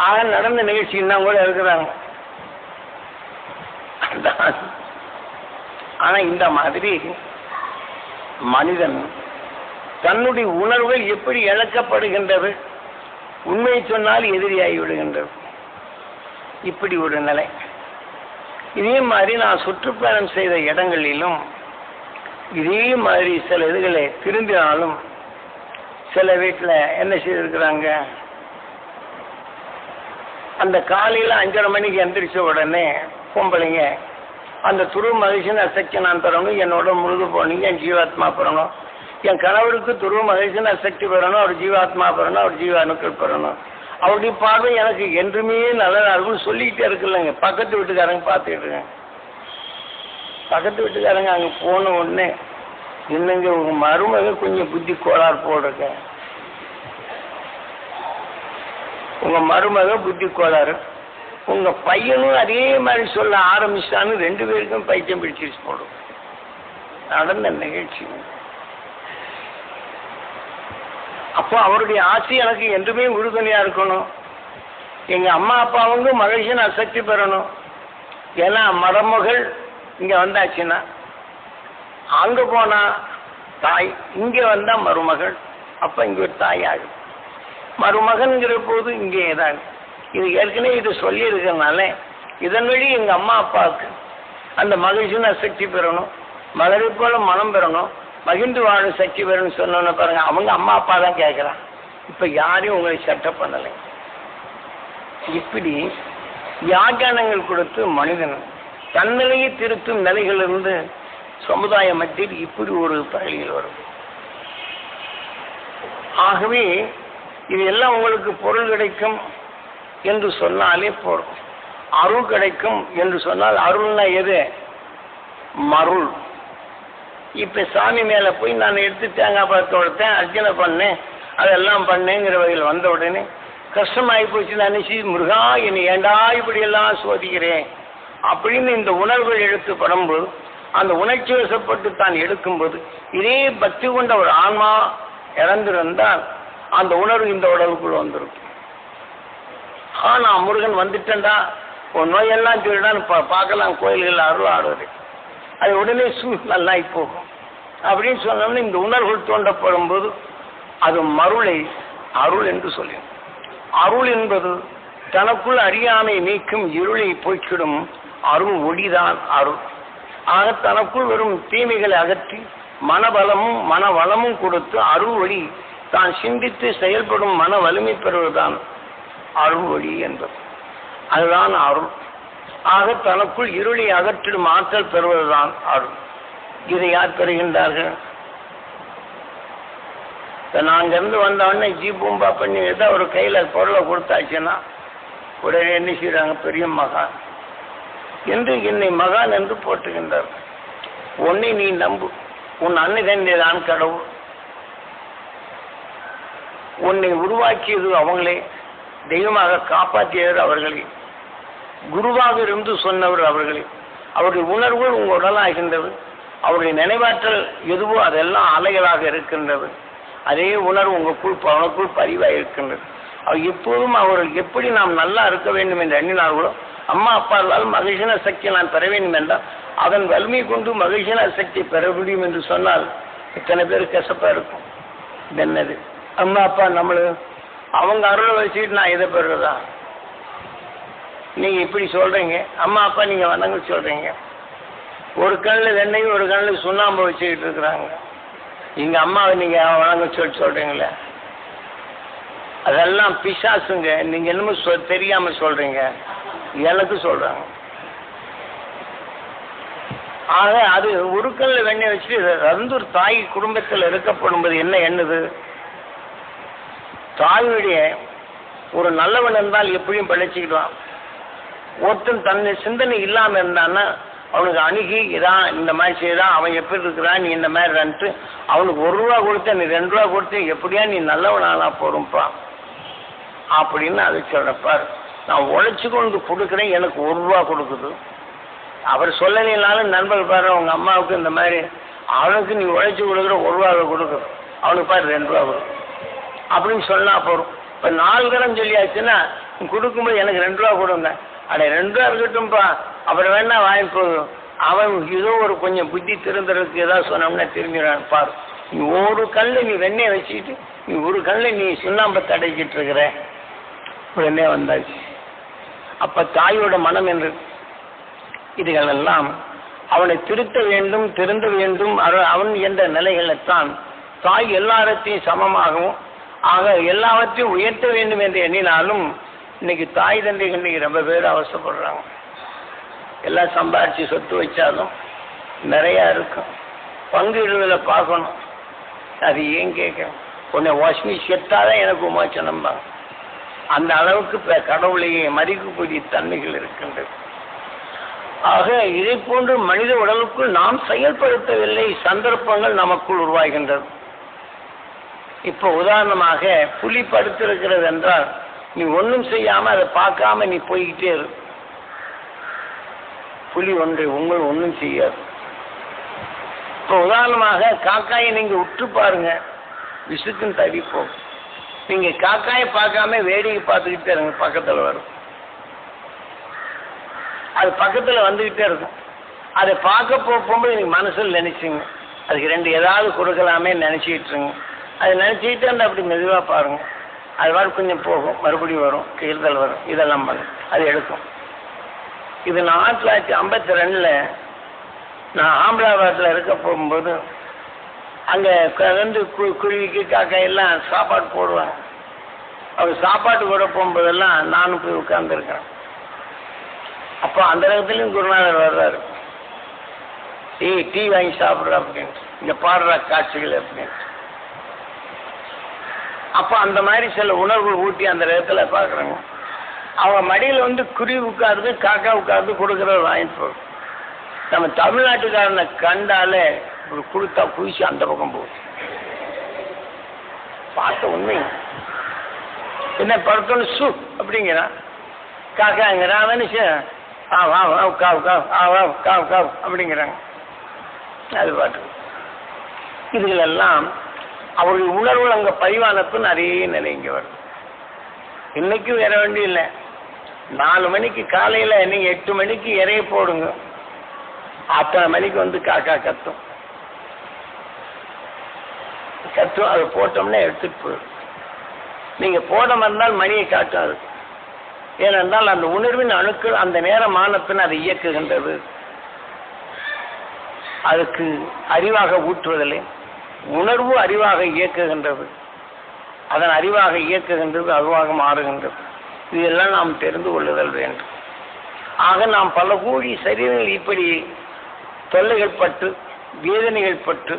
ஆக நடந்த நிகழ்ச்சின்னா கூட இருக்கிறாங்க. ஆனால் இந்த மாதிரி மனிதன் தன்னுடைய உணர்வுகள் எப்படி இழக்கப்படுகின்றது, உண்மை சொன்னால் எதிரியாகி விடுகின்றது, இப்படி ஒரு நிலை. இதே மாதிரி நான் சுற்றுப்பயணம் செய்த இடங்களிலும் இதே மாதிரி சில இதுகளை திரும்பினாலும் சில வீட்டில் என்ன செய்திருக்கிறாங்க, அந்த காலையில் 5:30 மணிக்கு எந்திரிச்ச உடனே பொம்பளைங்க அந்த துருவ மகிழ்ச்சின்னு அசக்தி நான் பெறணும், என்னோட முழுது போனீங்க, என் ஜீவாத்மா பெறணும், என் கணவருக்கு துருவ மகிழ்ச்சின்னு அசக்தி பெறணும், அவர் ஜீவாத்மா பெறணும், அவர் ஜீவ அணுக்கள் பெறணும், அவருடைய பார்வை எனக்கு என்றுமே நல்லதா இருக்குன்னு சொல்லிக்கிட்டே இருக்குல்லங்க. பக்கத்து வீட்டுக்காரங்க பார்த்துக்கிட்டு இருக்கேன். பக்கத்து வீட்டுக்காரங்க அங்கே போன உடனே என்னங்க உங்கள் மருமக கொஞ்சம் புத்தி கோளாறு போடுறக்க, உங்கள் மருமக புத்தி கோளாறு, உங்கள் பையனும் அதே மாதிரி சொல்ல ஆரம்பிச்சான்னு 2 பேருக்கும் பைத்தியம் பிடிச்சிருச்சு போடும். நடந்த நிகழ்ச்சி. அப்போ அவருடைய ஆசை எனக்கு என்றுமே உறுதுணையாக இருக்கணும், எங்கள் அம்மா அப்பாவுங்க மகிழ்ச்சின்னு அசக்தி பெறணும். ஏன்னா மருமகள் இங்கே வந்தாச்சுன்னா, அங்கே போனால் தாய், இங்கே வந்தால் மருமகள், அப்போ இங்கே ஒரு தாய் ஆகும். மருமகன்கிற போது இங்கே தான் இது ஏற்கனவே இது சொல்லி இருக்கிறதுனால இதன் வழி எங்க அம்மா அப்பாவுக்கு அந்த மகிழ்ச்சியான சக்தி பெறணும், மலரை போல மனம் பெறணும், மகிழ்ந்து வாழும் சக்தி பெறணும்னு சொன்னோன்னு பாருங்க, அவங்க அம்மா அப்பா தான் கேட்குறான். இப்ப யாரையும் உங்களை சட்டம் பண்ணலை. இப்படி வியாக்கியானங்கள் கொடுத்து மனிதன் தன்னிலையை திருத்தும் நிலைகளிலிருந்து சமுதாய மத்தியில் இப்படி ஒரு பள்ளியில் வரும். ஆகவே இது எல்லாம் உங்களுக்கு பொருள் கிடைக்கும் என்று சொன்னாலே போதும். அருள் கிடைக்கும் என்று சொன்னால் அருள்னா எது? மருள். இப்ப சாமி மேல போய் நான் எடுத்து தேங்காய் பழத்தை கொடுத்தேன், அர்ச்சனை பண்ணேன், அதெல்லாம் பண்ணேங்கிற வகையில் வந்த உடனே கஷ்டமாகி போச்சு. நினைச்சு முருகா என்னை ஏண்டா இப்படி எல்லாம் சோதிக்கிறேன் அப்படின்னு இந்த உணர்வுகள் எடுத்து படும்போது, அந்த உணர்ச்சி வசப்பட்டு தான் எடுக்கும்போது இதே பக்தி கொண்ட ஒரு ஆன்மா இறந்திருந்தால் அந்த உணர்வு இந்த உடலுக்குள்ள வந்துடும். ஆனா முருகன் வந்துட்டேன்டா உன் நோயெல்லாம் சொல்லிடான்னு பார்க்கலாம் கோயில்கள் அருள் ஆடுவது, அது உடனே நல்லாய் போகும் அப்படின்னு சொன்னோம்னா இந்த உணர்வுகள் தோண்டப்படும் போது அது மருளை அருள் என்று சொல்லி. அருள் என்பது தனக்குள் அறியாமை நீக்கும் இருளை போக்கிடும் அருள் ஒளிதான் அருள். ஆக தனக்குள் வரும் தீமைகளை அகற்றி மனபலமும் மனவளமும் கொடுத்து அருள் ஒளி தான் சிந்தித்து செயல்படும் மன வலிமை பெறுவதுதான் அருள் ஒளி என்பது. அதுதான் அருள். ஆக தனக்குள் இருளை அகற்றிடும் ஆற்றல் பெறுவதுதான் அருள். இதை யார் பெறுகின்றார்கள்? நான் இருந்து வந்தவொடனே பூம்பா பண்ணி ஏதாவது ஒரு கையில பொருளை கொடுத்தாச்சுன்னா உடனே என்ன செய்யறாங்க? பெரிய மகான் என்று என்னை மகான் என்று போட்டுகின்றார். உன்னை நீ நம்பு, உன் அன்னைதான் கடவுள், உன்னை உருவாக்கியது அவங்களே, தெய்வமாக காப்பாற்றியவர் அவர்களே, குருவாக இருந்து சொன்னவர் அவர்களே, அவருடைய உணர்வுகள் உங்கள் உடலாகின்றது, அவருடைய நினைவாற்றல் எதுவோ அதெல்லாம் அலைகளாக இருக்கின்றது, அதே உணர்வு உங்களுக்குள் பதிவாக இருக்கின்றது. அவர் எப்போதும் அவர்கள் எப்படி நாம் நல்லா இருக்க வேண்டும் என்று எண்ணினார்களோ, அம்மா அப்பா இருந்தாலும் மகிழ்ச்சியான சக்தியை நான் பெற வேண்டும் என்றால் அதன் வலிமை கொண்டு மகிழ்ச்சியான சக்தியை பெற முடியும் என்று சொன்னால் இத்தனை பேர் கசப்பா இருக்கும். இது என்னது? அம்மா அப்பா நம்மளு அவங்க அருளை வச்சுக்கிட்டு நான் இதை பெறுறதா? நீங்க இப்படி சொல்றீங்க, அம்மா அப்பா நீங்க வணங்க சொல்றீங்க, ஒரு கண்ணில் வெண்ணையும் ஒரு கண்ணில் சுண்ணாம்பு வச்சுக்கிட்டு இருக்கிறாங்க, எங்க அம்மாவை நீங்க வணங்க சொல்றீங்களே, அதெல்லாம் பிசாசுங்க. நீங்க என்னமோ தெரியாம சொல்றீங்க, எனக்கு சொல்றாங்க. ஆக அது ஒரு கல்ல வெண்ணெய் வச்சு ரந்தூர் தாய் குடும்பத்தில் இருக்கப்படும்போது என்ன எண்ணுது? தாயுடைய ஒரு நல்லவன் இருந்தால் எப்படியும் பழிச்சுக்கிடுவான். ஒருத்தன் தன்னை சிந்தனை இல்லாம இருந்தான்னா அவனுக்கு அணுகி இதான் இந்த மாதிரி செய்தான், அவன் எப்படி இருக்கிறான், நீ இந்த மாதிரி ரன்ட்டு அவனுக்கு 1 ரூபா கொடுத்த நீ 2 ரூபா கொடுத்து எப்படியா நீ நல்லவனானா போரும்பா அப்படின்னு அது சொல்றப்பார். நான் உழைச்சு கொண்டு கொடுக்குறேன், எனக்கு 1 ரூபா கொடுக்குது. அவர் சொல்லலைனாலும் நண்பர்கள் பாரு அவங்க அம்மாவுக்கு இந்த மாதிரி அவனுக்கு நீ உழைச்சி கொடுக்குற 1 ரூபாவை கொடுக்குது, அவனுக்கு பாரு 2 ரூபா கொடுக்கும் அப்படின்னு சொன்னா போறோம். இப்ப 4 தரம் சொல்லியாச்சுன்னா கொடுக்கும்போது எனக்கு 2 ரூபா கொடுங்க, அட 2 ரூபா இருக்கட்டும்பா அப்புறம் வேணா வாங்கி போதும். அவன் ஏதோ ஒரு கொஞ்சம் புத்தி திருந்துறதுக்கு ஏதாவது சொன்னோம்னா திரும்பிடுறான் பாரு. நீ ஒரு கல்ல நீ வெண்ணெய் வச்சுக்கிட்டு நீ ஒரு கல்ல நீ சுண்ணாம்பை தடைக்கிட்டு இருக்கிற உடனே வந்தாச்சு. அப்ப தாயோட மனம் என்று இதுகள் எல்லாம் அவனை திருத்த வேண்டும், திருந்த வேண்டும், அவன் என்ற நிலைகளைத்தான் தாய் எல்லாத்தையும் சமமாகவும் ஆக எல்லாவற்றையும் உயர்த்த வேண்டும் என்று எண்ணினாலும் இன்னைக்கு தாய் தந்தைகள் இன்னைக்கு ரொம்ப பேர் அவசரப்படுறாங்க. எல்லாம் சம்பாதிச்சு சொத்து வச்சாலும் நிறையா இருக்கும், பங்கு இடுதலை பார்க்கணும். அது ஏன் கேட்க உன்னை வாஷ்மி செத்தாதான் எனக்கு உமாச்சனம்பாங்க. அந்த அளவுக்கு கடவுளையே மதிக்கக்கூடிய தன்மைகள் இருக்கின்றது. ஆக இதை போன்று மனித உடலுக்குள் நாம் செயல்படுத்தவில்லை, சந்தர்ப்பங்கள் நமக்குள் உருவாகின்றது. இப்ப உதாரணமாக புலி படுத்திருக்கிறது என்றால் நீ ஒன்றும் செய்யாம அதை பார்க்காம நீ போய்கிட்டே இரு, புலி ஒன்றை உங்கள் ஒன்றும் செய்யாது. இப்ப உதாரணமாக காக்காயை நீங்க உற்று பாருங்க, விசுக்குன்னு தவிப்போம். நீங்க காக்காயை பார்க்காம வேடிக்கை பார்த்துக்கிட்டே இருங்க, பக்கத்துல வரும், அது பக்கத்துல வந்துகிட்டே இருக்கும். அதை பார்க்க போகும்போது நீங்க மனசுல நினைச்சுங்க அதுக்கு 2 ஏதாவது கொடுக்கலாமே நினைச்சிட்டு இருங்க. அதை நினைச்சுக்கிட்டு அந்த அப்படி மெதுவா பாருங்க, அது மாதிரி கொஞ்சம் போகும், மறுபடியும் வரும், கீழ்தல் வரும், இதெல்லாம் பண்ணும், அது எடுக்கும். இது 1952 நான் அகமதாபாத்தில் இருக்க போகும்போது அங்கே வந்து குருவிக்கு காக்கா எல்லாம் சாப்பாடு போடுவாங்க. அவர் சாப்பாட்டு கூட போகும்போதெல்லாம் நானும் போய் உட்கார்ந்துருக்கேன். அப்போ அந்த இடத்துலையும் குருநாதர் வர்றாரு, டீ வாங்கி சாப்பிட்ற அப்படின்ட்டு, இங்கே பாடுற காட்சிகள் அப்படின்னு. அப்போ அந்த மாதிரி சில உணர்வுகள் ஊட்டி அந்த இடத்துல பார்க்குறாங்க. அவங்க மடியில் வந்து குருவி உட்காருது, காக்கா உட்காருது, கொடுக்குறது வாங்கிட்டு போகும். நம்ம தமிழ்நாட்டுக்காரனை கண்டாலே ஒரு கொடுத்தா குதிச்சு அந்த பக்கம் போகுது. பார்த்த உண்மை என்ன படுத்தோன்னு சு அப்படிங்கிறான், காக்காங்கிறான், அவனு காவ் காவ் காவ் காவ் காவ் அப்படிங்கிறாங்க. அது பாட்டு இதுகளெல்லாம் அவருடைய உணர்வுகள் அங்கே பதிவானப்பு நிறைய நிலை இங்கே வரும். இன்னைக்கும் வேற வண்டி இல்லை. 4 மணிக்கு காலையில் நீங்கள் 8 மணிக்கு இறைய போடுங்க, அத்தனை மணிக்கு வந்து காக்கா கத்தும். அதை போட்டோம்னா எடுத்துட்டு போயிடும். நீங்க போட இருந்தால் மணியை காட்டும். அது ஏனென்றால் அந்த உணர்வின் அணுக்கள் அந்த நேரமானப்பின் அதை இயக்குகின்றது. அதுக்கு அறிவாக ஊற்றுவதில்லை, உணர்வு அறிவாக இயக்குகின்றது, அதன் அறிவாக இயக்குகின்றது, அதுவாக மாறுகின்றது. இதெல்லாம் நாம் தெரிந்து கொள்ளுதல் வேண்டும். ஆக நாம் பல கோடி சரீரங்கள் இப்படி தொல்லைகள் பட்டு வேதனைகள் பட்டு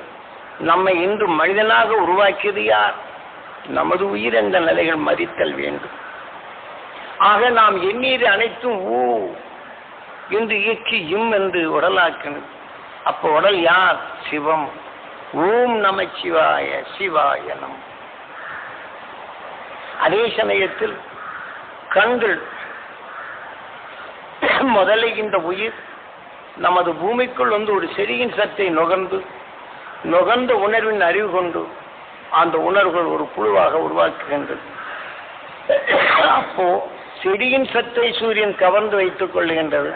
நம்மை இன்று மனிதனாக உருவாக்கியது யார்? நமது உயிர் என்ற நிலைகள் மதித்தல் வேண்டும். ஆக நாம் எண்ணீர் அனைத்தும் ஊ என்று இயக்கி இம் என்று உடலாக்கினது. அப்போ உடல் யார்? சிவம். ஓம் நம சிவாய சிவாய நம. அதே சமயத்தில் கண்கள் முதல்ல இந்த உயிர் நமது பூமிக்குள் வந்து ஒரு செடியின் சத்தை நுகர்ந்த உணர்வின் அறிவு கொண்டு அந்த உணர்வுகள் ஒரு புழுவாக உருவாக்குகின்றது. அப்போ செடியின் சத்தை சூரியன் கவர்ந்து வைத்துக் கொள்ளுகின்றது.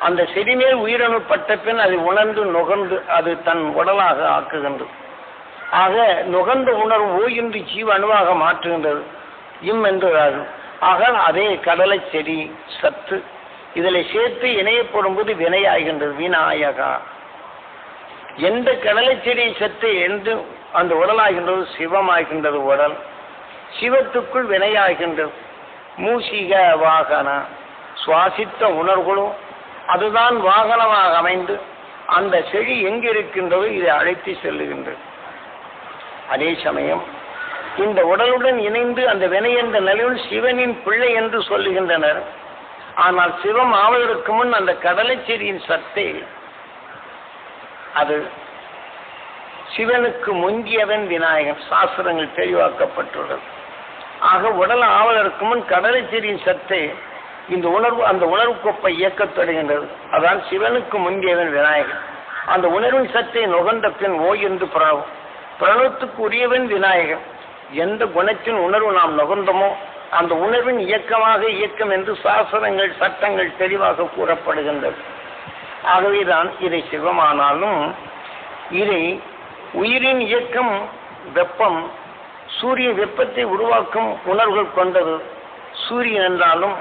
அந்த செடி மேல் உயிரணு பட்ட பின் அதை உணர்ந்து நுகர்ந்து அது தன் உடலாக ஆக்குகின்றது. ஆக நுகர்ந்த உணர்வு ஓயின்றி ஜீவ அணுவாக மாற்றுகின்றது, இம் என்று ஆகும். ஆக அதே கடலை செடி சத்து இதில் சேர்த்து இணையப்படும் போது வினையாகின்றது. விநாயகா எந்த கடலை செடி சத்து என்று அந்த உடலாகின்றது, சிவமாகின்றது. உடல் சிவத்துக்குள் வினையாகின்றது. மூசிக வாகன சுவாசித்த உணர்வுகளும் அதுதான் வாகனமாக அமைந்து அந்த செடி எங்கிருக்கின்றதோ இதை அழைத்து செல்லுகின்றது. அதே சமயம் இந்த உடலுடன் இணைந்து அந்த வினை என்ற நிலையில் சிவனின் பிள்ளை என்று சொல்லுகின்றனர். ஆனால் சிவம் ஆவதற்கு முன் அந்த கடலை செடியின் சத்தை அது சிவனுக்கு முந்தியவன் விநாயகன். சாஸ்திரங்கள் தெளிவாக்கப்பட்டுள்ளது. ஆக உடல் ஆவதற்கு முன் கடலை செடியின் சத்தை இந்த உணர்வு அந்த உணர்வு கொப்பை இயக்கத் தொடங்கின்றது. அதான் சிவனுக்கு முந்தியவன் விநாயகன். அந்த உணர்வின் சத்தை நுகர்ந்த பின் ஓய் என்று பிரணவம். பிரணவத்துக்கு உரியவன் விநாயகன். எந்த குணத்தின் உணர்வு நாம் நுகர்ந்தோமோ அந்த உணர்வின் இயக்கம் என்று சாஸ்திரங்கள் சட்டங்கள் தெளிவாக கூறப்படுகின்றது. ஆகவேதான் இதை சிவமானாலும் இதை உயிரின் இயக்கம் வெப்பம், சூரிய வெப்பத்தை உருவாக்கும் உணர்வுகள் கொண்டது சூரியன் என்றாலும்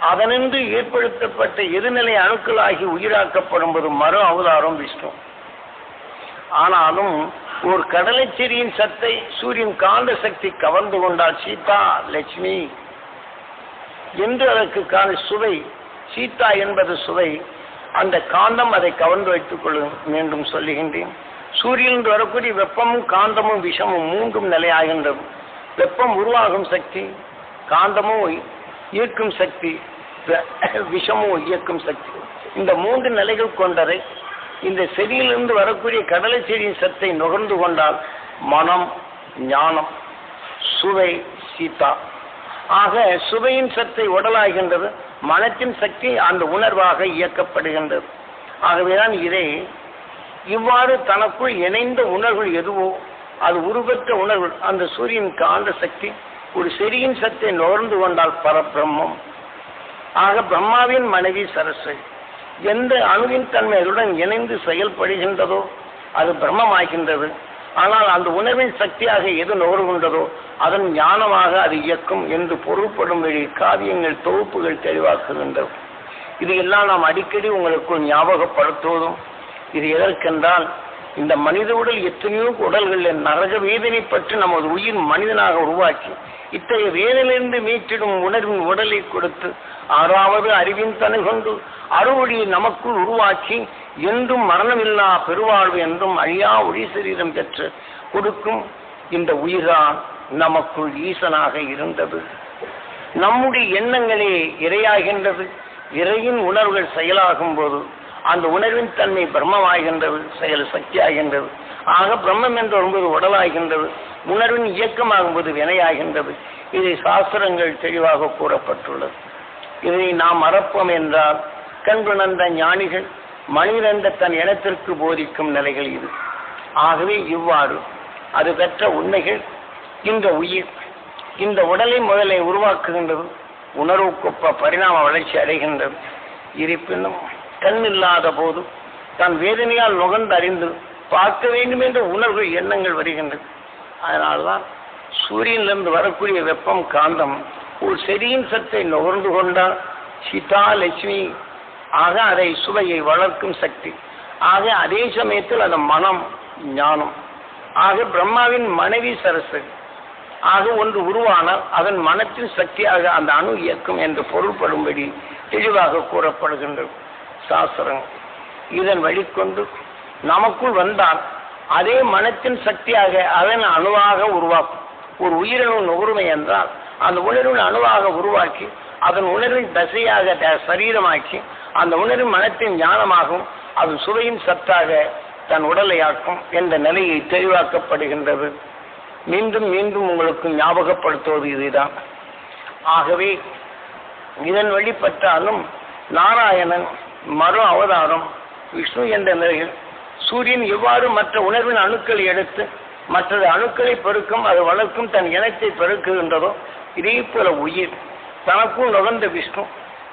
அதனின்று ஏற்படுத்தப்பட்ட எதிர்நிலை அணுக்களாகி உயிராக்கப்படும் போது மறு அவதாரம் விஷ்ணு. ஆனாலும் ஒரு கடலை செடியின் சத்தை சூரியன் காந்த சக்தி கவர்ந்து கொண்டால் சீதா லட்சுமி என்று அதற்கு சுவை, சீதா என்பது சுவை, அந்த காந்தம் அதை கவர்ந்து வைத்துக் கொள்ளும் மீண்டும் சொல்லுகின்றேன். சூரியனில் வரக்கூடிய வெப்பமும் காந்தமும் விஷமும் மூன்றும் நிலையாகின்றது. வெப்பம் உருவாகும் சக்தி, காந்தமும் ஈர்க்கும் சக்தி, விஷமும் இயக்கும் சக்தி. இந்த 3 நிலைகள் கொண்டதை இந்த செடியிலிருந்து வரக்கூடிய கடலை செடியின் சத்தை நுகர்ந்து கொண்டால் மனம் ஞானம், சுவை சீதா. ஆக சுவையின் சத்தை உடலாகின்றது, மனத்தின் சக்தி அந்த உணர்வாக இயக்கப்படுகின்றது. ஆகவேதான் இதை இவ்வாறு தனக்குள் இணைந்த உணர்வுகள் எதுவோ அது உருவற்ற உணர்வு. அந்த சூரியன் காந்த சக்தி ஒரு செடியின் சத்தை நுகர்ந்து கொண்டால் பரபிரம்மம். ஆக பிரம்மாவின் மனைவி சரஸ்வதி. எந்த அணுவின் தன்மை அதனுடன் இணைந்து செயல்படுகின்றதோ அது பிரம்மமாகின்றது. ஆனால் அந்த உணர்வின் சக்தியாக எது நுகர்கின்றதோ அதன் ஞானமாக அது இயக்கும் என்று பொருள்படும்படி காவியங்கள் தொகுப்புகள் தெளிவாக்குகின்றன. இது எல்லாம் நாம் அடிக்கடி உங்களுக்குள் ஞாபகப்படுத்துவதும் இது எதற்கென்றால் இந்த மனித உடல் எத்தனையோ உடல்களில் நரக வேதனை பற்றி நமது உயிர் மனிதனாக உருவாக்கி இத்தகைய வேதனையிலிருந்து மீட்டிடும் உணர்வின் உடலை கொடுத்து ஆறாவது அறிவின் தனி கொண்டு அறுவழியை நமக்குள் உருவாக்கி என்றும் மரணமில்லா பெருவாழ்வு என்றும் அழியா ஒளி சரீரம் பெற்று கொடுக்கும் இந்த உயிர்தான் நமக்குள் ஈசனாக இருந்தது. நம்முடைய எண்ணங்களே இரையாகின்றது. இறையின் உணர்வுகள் செயலாகும் போது அந்த உணர்வின் தன்மை பிரம்மமாகின்றது, செயல் சக்தியாகின்றது. ஆக பிரம்மம் என்று வரும்போது உடலாகின்றது, உணர்வின் இயக்கமாகும்போது வினையாகின்றது. இதை சாஸ்திரங்கள் தெளிவாக கூறப்பட்டுள்ளது. இதை நாம் மறப்போம் என்றால் கண்குணர்ந்த ஞானிகள் மனிதன் தன் இனத்திற்கு போதிக்கும் நிலைகள் இது. ஆகவே இவ்வாறு அது பெற்ற உண்மைகள் இந்த உயிர் இந்த உடலை முதலை உருவாக்குகின்றது, உணர்வுக்கொப்ப பரிணாம வளர்ச்சி அடைகின்றது. இருப்பினும் கண் இல்லாத போது தன் வேதனையால் நுகர்ந்து அறிந்து பார்க்க வேண்டும் என்ற உணர்வு எண்ணங்கள் வருகின்றது. அதனால்தான் சூரியனிலிருந்து வரக்கூடிய வெப்பம் காந்தம் ஒரு செடியின் சத்தை நுகர்ந்து கொண்டால் சீதா லட்சுமி ஆக அதை சுவையை வளர்க்கும் சக்தி. ஆக அதே சமயத்தில் அந்த மனம் ஞானம். ஆக பிரம்மாவின் மனைவி சரஸ்வதி. ஆக ஒன்று உருவானால் அதன் மனத்தின் சக்தியாக அந்த அணு இயக்கும் என்று பொருள்படும்படி தெளிவாக கூறப்படுகின்றது சாஸ்திரம். இதன் வழிகொண்டு நமக்குள் வந்தால் அதே மனத்தின் சக்தியாக அதன் அணுவாக உருவாக்கும். ஒரு உயிரணு நுகர்மை என்றால் அந்த உணர்வின் அணுவாக உருவாக்கி அதன் உணர்வின் தசையாக சரீரமாக்கி அந்த உணர்வின் மனத்தின் ஞானமாகும், அது சுவையின் சத்தாக தன் உடலையாக்கும் என்ற நிலையை தெளிவாக்கப்படுகின்றது. மீண்டும் மீண்டும் உங்களுக்கு ஞாபகப்படுத்துவது இதுதான். ஆகவே இதன் வழிபட்டாலும் நாராயணன் மறு அவதாரம் விஷ்ணு என்ற நிலையில் சூரியன் எவ்வாறு மற்ற உணர்வின் அணுக்களை எடுத்து மற்றது அணுக்களை பெருக்கும், அது வளர்க்கும், தன் இனத்தை பெருக்குகின்றதோ இதே போல உயிர் தனக்குள் நுகர்ந்த விஷ்ணு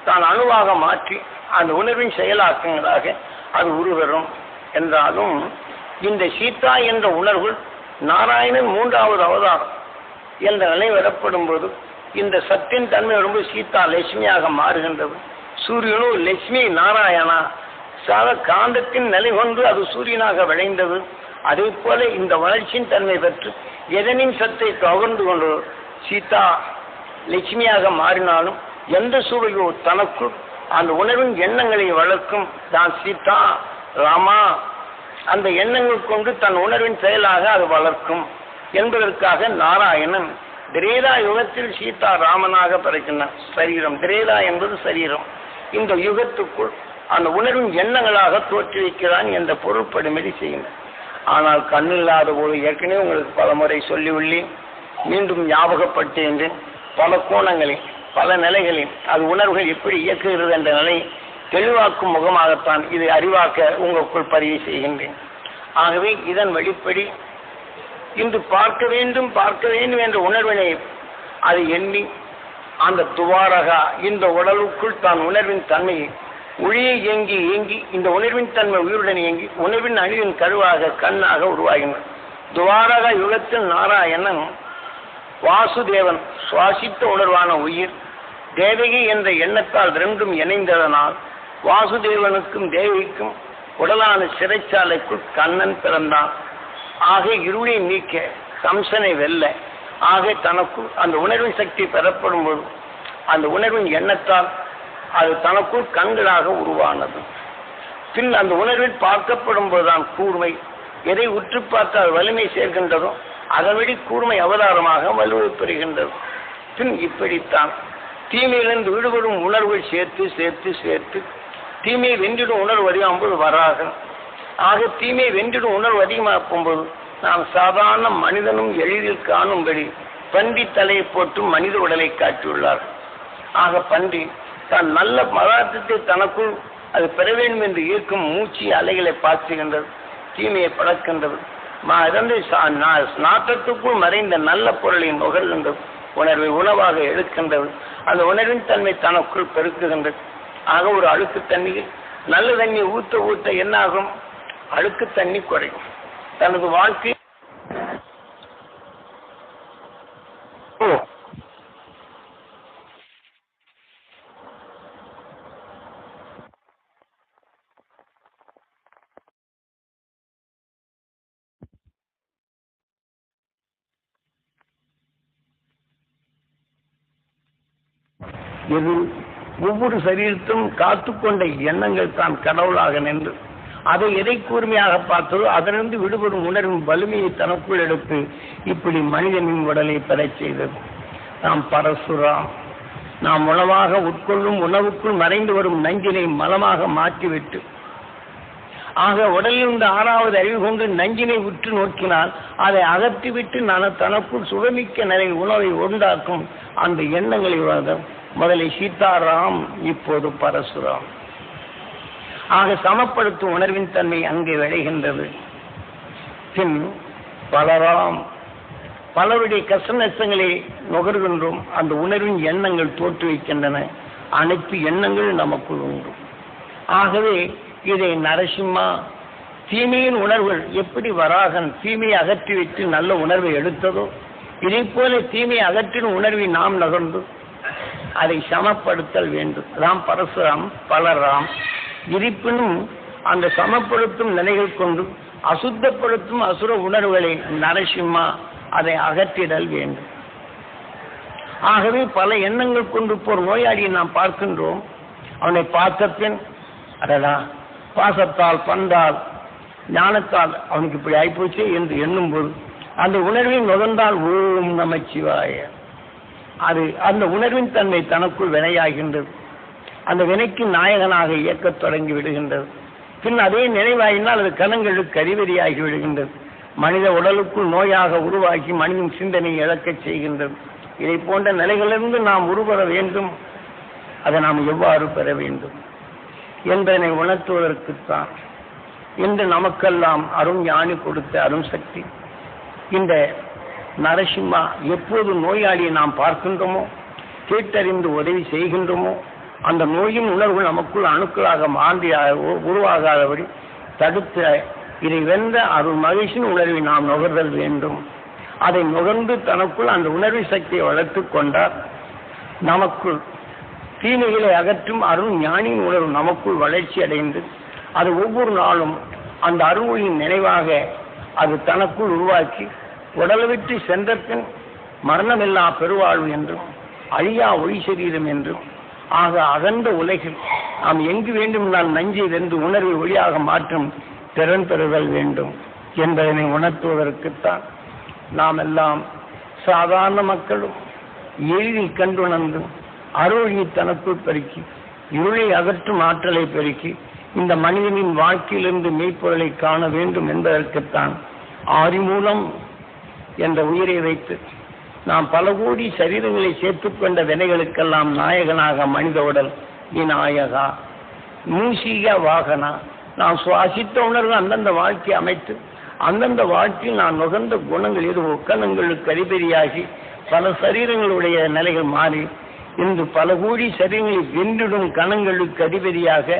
தான் அணுவாக மாற்றி அந்த உணர்வின் செயலாக்கங்களாக அது உருவரும். என்றாலும் இந்த சீதா என்ற உணர்வு நாராயணன் மூன்றாவது அவதாரம் என்ற நிலை வரப்படும் போது இந்த சத்தின் தன்மை வரும்போது சீதா லட்சுமியாக மாறுகின்றது. சூரியனோ லட்சுமி நாராயணா சாத காந்தத்தின் நிலை கொண்டு அது சூரியனாக விளைந்தது. அதே போல இந்த வளர்ச்சியின் தன்மை பெற்று எதனின் சத்தை கவர்ந்து கொண்டு சீதா லட்சுமியாக மாறினாலும் எந்த சூழலோ தனக்குள் அந்த உணர்வின் எண்ணங்களை வளர்க்கும். தான் சீதா ராமா அந்த எண்ணங்கள் கொண்டு தன் உணர்வின் செயலாக அது வளர்க்கும் என்பதற்காக நாராயணன் திரேதா யுகத்தில் சீதா ராமனாக பிறக்கின்றான். சரீரம் திரேதா என்பது சரீரம். இந்த யுகத்துக்குள் அந்த உணர்வின் எண்ணங்களாக தோற்றுவிக்கிறான் என்ற பொருட்படுமதி செய்கின்றான். ஆனால் கண்ணில்லாத போது ஏற்கனவே உங்களுக்கு பல முறை சொல்லியுள்ளேன், மீண்டும் ஞாபகப்பட்டேன். பல கோணங்களில் பல நிலைகளில் அது உணர்வுகள் எப்படி இயக்குகிறது என்ற நிலை தெளிவாக்கும் முகமாகத்தான் இது அறிவாக்க உங்களுக்குள் பதிவு செய்கின்றேன். ஆகவே இதன் வழிப்படி இன்று பார்க்க வேண்டும் என்ற உணர்வினை அது எண்ணி அந்த துவாரகா இந்த உடலுக்குள் தான் உணர்வின் தன்மையை ஒளியை இயங்கி இந்த உணர்வின் தன்மை உயிருடன் இயங்கி உணர்வின் அழிவின் கருவாக கண்ணாக உருவாகின்றன. துவாரகா யுகத்தில் நாராயணன் வாசுதேவன் சுவாசித்த உணர்வான உயிர் தேவகி என்ற எண்ணத்தால் ரெண்டும் இணைந்ததனால் வாசுதேவனுக்கும் தேவிக்கும் உடலான சிறைச்சாலைக்குள் கண்ணன் பிறந்தான். ஆக இருளை நீக்க கம்சனை வெல்ல ஆக தனக்குள் அந்த உணர்வின் சக்தி பெறப்படும் போது அந்த உணர்வின் எண்ணத்தால் அது தனக்குள் கண்களாக உருவானது. பின் அந்த உணர்வில் பார்க்கப்படும் போதுதான் கூர்மை எதை உற்று பார்த்தால் வலிமை சேர்க்கின்றதோ அதன்படி கூர்மை அவதாரமாக வலுவை பெறுகின்றது. பின் இப்படித்தான் தீமையிலிருந்து விடுபடும் உணர்வுகள் சேர்த்து சேர்த்து சேர்த்து தீமையை வென்றிடும் உணர்வு அதிகமாகும்போது வராக. ஆக தீமையை வென்றிடும் உணர்வு அதிகமாகும் போது நாம் சாதாரண மனிதனும் எளிதில் காணும்படி பன்றி தலையை போட்டு மனித உடலை காட்டியுள்ளார். ஆக பன்றி தான் நல்ல பதார்த்தத்தை தனக்குள் அது பெற வேண்டும் என்று ஈர்க்கும் மூச்சு அலைகளை பாய்ச்சுகின்றது, தீமையை பழக்கின்றது. நாட்டத்துக்குள் மறைந்த நல்ல பொருளை நுகர்கின்றது, உணர்வை உணவாக எடுக்கின்றது, அந்த உணர்வின் தன்மை தனக்குள் பெருக்குகின்றது. ஆக ஒரு அழுக்கு தண்ணியில் நல்ல தண்ணி ஊற்ற ஊற்ற என்னாகும்? அழுக்கு தண்ணி குறையும். தனது வாழ்க்கை எது ஒவ்வொரு சரீரத்தும் காத்துக்கொண்ட எண்ணங்கள் தான் கடவுளாக நின்று அதை எதை கூர்மையாக பார்த்ததோ அதனிருந்து விடுபடும் உணர்வின் வலிமையை தனக்குள் எடுத்து இப்படி மனிதனின் உடலை பெறச் செய்தது. நாம் பரசுராம். நாம் உணவாக உட்கொள்ளும் உணவுக்குள் மறைந்து வரும் நஞ்சினை மலமாக மாற்றிவிட்டு ஆக உடலில் இந்த 6வது அறிவு கொண்டு நஞ்சினை உற்று நோக்கினால் அதை அகற்றிவிட்டு தனக்குள் சுகமிக்க நிலை உணவை உண்டாக்கும் அந்த எண்ணங்களை முதலில் சீதாராம், இப்போது பரசுராம். ஆக சமப்படுத்தும் உணர்வின் தன்மை அங்கே விளைகின்றது. பின் பலராம், பலருடைய கஷ்ட நஷ்டங்களை நுகர்கின்றோம். அந்த உணர்வின் எண்ணங்கள் தோற்றுவிக்கின்றன. அனைத்து எண்ணங்கள் நமக்குள் உண்டு. ஆகவே இதை நரசிம்மா தீமையின் உணர்வுகள் எப்படி வராகன் தீமையை அகற்றிவிட்டு நல்ல உணர்வை எடுத்ததோ இதை போல தீமையை அகற்றின உணர்வை நாம் நகர்ந்து அதை சமப்படுத்தல் வேண்டும். ராம் பரசுராம் பலராம். இருப்பினும் அந்த சமப்படுத்தும் நிலைகள் கொண்டு அசுத்தப்படுத்தும் அசுர உணர்வுகளை நரசிம்மா அதை அகற்றிடல் வேண்டும். ஆகவே பல எண்ணங்கள் கொண்டு போர் நோயாளியை நாம் பார்க்கின்றோம். அவனை பார்த்த பின் அடடா பாசத்தால் பந்தால் ஞானத்தால் அவனுக்கு இப்படி ஆய்ப்போச்சு என்று எண்ணும்போது அந்த உணர்வின் நுகர்ந்தால் ஓம் நமச்சிவாய அது அந்த உணர்வின் தன்மை தனக்குள் வினையாகின்றது. அந்த வினைக்கு நாயகனாக இயக்கத் தொடங்கி விடுகின்றது. பின் அதே நினைவாயினால் அது கணங்களுக்கு அறிவறியாகி விடுகின்றது. மனித உடலுக்குள் நோயாக உருவாக்கி மனிதன் சிந்தனை இழக்கச் செய்கின்றது. இதை போன்ற நிலைகளிலிருந்து நாம் உருவர வேண்டும். அதை நாம் எவ்வாறு பெற வேண்டும் என்பதனை உணர்த்துவதற்குத்தான் இன்று நமக்கெல்லாம் அருண் ஞானி கொடுத்த அருண் சக்தி. இந்த நரசிம்மா எப்போது நோயாளியை நாம் பார்க்கின்றோமோ கேட்டறிந்து உதவி செய்கின்றோமோ அந்த நோயின் உணர்வு நமக்குள் அணுக்களாக மாறி உருவாகாதபடி தடுத்த இதை வென்ற அருள் மகிழ்ச்சியின் உணர்வை நாம் நுகர்தல் வேண்டும். அதை நுகர்ந்து தனக்குள் அந்த உணர்வு சக்தியை வளர்த்து கொண்டால் நமக்குள் தீமைகளை அகற்றும் அருள் ஞானியின் உணர்வு நமக்குள் வளர்ச்சி அடைந்து அது ஒவ்வொரு நாளும் அந்த அருளின் நினைவாக அது தனக்குள் உருவாக்கி உடலை விட்டு சென்ற பின் மரணமில்லா பெருவாழ்வு என்றும் அழியா ஒளி சரீரம் என்றும் ஆக அகன்ற உலகில் நாம் எங்கு வேண்டும் நான் நஞ்சை வென்று உணர்வை ஒளியாக மாற்றும் திறன் பெறுதல் வேண்டும் என்பதனை உணர்த்துவதற்குத்தான் நாம் எல்லாம் சாதாரண மக்களும் எளிதில் கண்டுணர்ந்து அருளை தனக்குள் பெருக்கி இருளை அகற்றும் ஆற்றலை பெருக்கி இந்த மனிதனின் வாழ்க்கையிலிருந்து மெய்ப்பொருளை காண வேண்டும் என்பதற்குத்தான் ஆதிமூலம் என்ற உயிரை வைத்து நாம் பல கோடி சரீரங்களை சேர்த்துக்கொண்ட வினைகளுக்கெல்லாம் நாயகனாக மனித உடல் விநாயகா மூசிக வாகனா நாம் சுவாசித்த உணர்வு அந்தந்த வாழ்க்கையை அமைத்து அந்தந்த வாழ்க்கையில் நான் நுகர்ந்த குணங்கள் எது ஒக்கணங்களுக்கு அதிபதியாகி பல சரீரங்களுடைய நிலைகள் மாறி இன்று பல கோடி சரீரங்களை வென்றிடும் கணங்களுக்கு அதிபதியாக